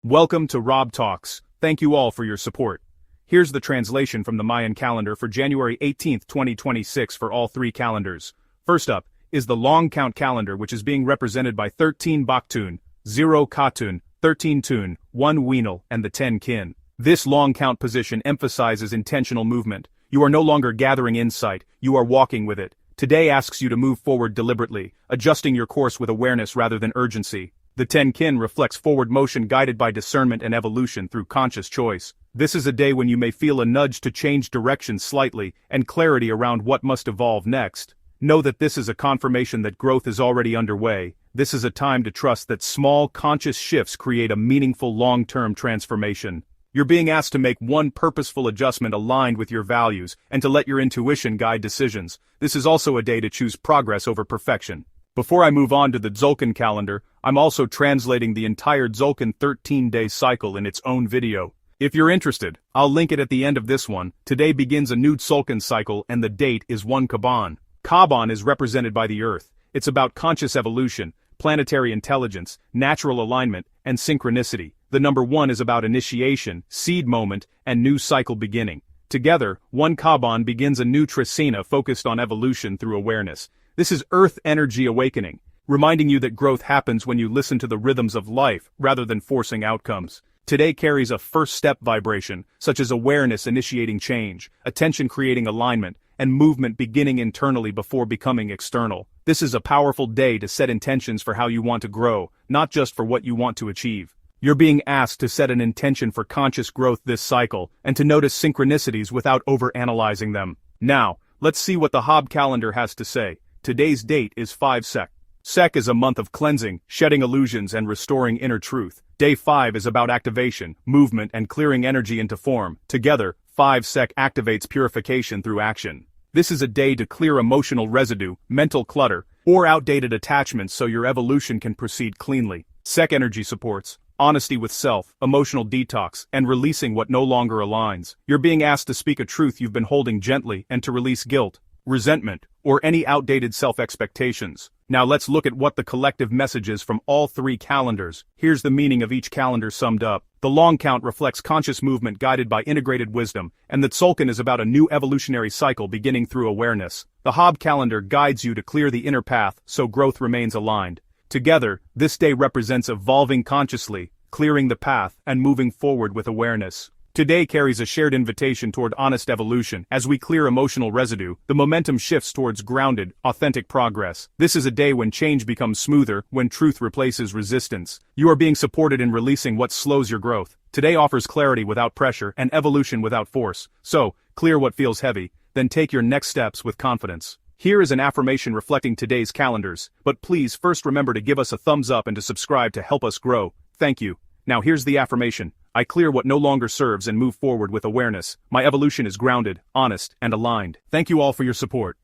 Welcome to Rob Talks. Thank you all for your support. Here's the translation from the Mayan calendar for January 18, 2026 for all three calendars. First up is the long count calendar, which is being represented by 13 Baktun, 0 Katun, 13 Tun, 1 Wenal, and the 10 Kin. This long count position emphasizes intentional movement. You are no longer gathering insight, you are walking with it. Today asks you to move forward deliberately, adjusting your course with awareness rather than urgency. The 10 Kin reflects forward motion guided by discernment and evolution through conscious choice. This is a day when you may feel a nudge to change direction slightly and clarity around what must evolve next. Know that this is a confirmation that growth is already underway. This is a time to trust that small conscious shifts create a meaningful long-term transformation. You're being asked to make one purposeful adjustment aligned with your values and to let your intuition guide decisions. This is also a day to choose progress over perfection. Before I move on to the Tzolk'in calendar, I'm also translating the entire Tzolk'in 13-day cycle in its own video. If you're interested, I'll link it at the end of this one. Today begins a new Tzolk'in cycle and the date is 1 Kab'an. Kab'an is represented by the Earth. It's about conscious evolution, planetary intelligence, natural alignment, and synchronicity. The number 1 is about initiation, seed moment, and new cycle beginning. Together, 1 Kab'an begins a new trecena focused on evolution through awareness. This is Earth energy awakening, reminding you that growth happens when you listen to the rhythms of life rather than forcing outcomes. Today carries a first step vibration, such as awareness initiating change, attention creating alignment, and movement beginning internally before becoming external. This is a powerful day to set intentions for how you want to grow, not just for what you want to achieve. You're being asked to set an intention for conscious growth this cycle, and to notice synchronicities without overanalyzing them. Now, let's see what the Hob calendar has to say. Today's date is 5 Sek. Sek is a month of cleansing, shedding illusions and restoring inner truth. Day 5 is about activation, movement and clearing energy into form. Together, 5 Sek activates purification through action. This is a day to clear emotional residue, mental clutter, or outdated attachments so your evolution can proceed cleanly. Sek energy supports honesty with self, emotional detox, and releasing what no longer aligns. You're being asked to speak a truth you've been holding gently and to release guilt, resentment, or any outdated self-expectations. Now let's look at what the collective message is from all three calendars. Here's the meaning of each calendar summed up. The long count reflects conscious movement guided by integrated wisdom, and the Tzolk'in is about a new evolutionary cycle beginning through awareness. The Hob calendar guides you to clear the inner path so growth remains aligned. Together, this day represents evolving consciously, clearing the path, and moving forward with awareness. Today carries a shared invitation toward honest evolution. As we clear emotional residue, the momentum shifts towards grounded, authentic progress. This is a day when change becomes smoother, when truth replaces resistance. You are being supported in releasing what slows your growth. Today offers clarity without pressure and evolution without force. So, clear what feels heavy, then take your next steps with confidence. Here is an affirmation reflecting today's calendars, but please first remember to give us a thumbs up and to subscribe to help us grow. Thank you. Now here's the affirmation. I clear what no longer serves and move forward with awareness. My evolution is grounded, honest, and aligned. Thank you all for your support.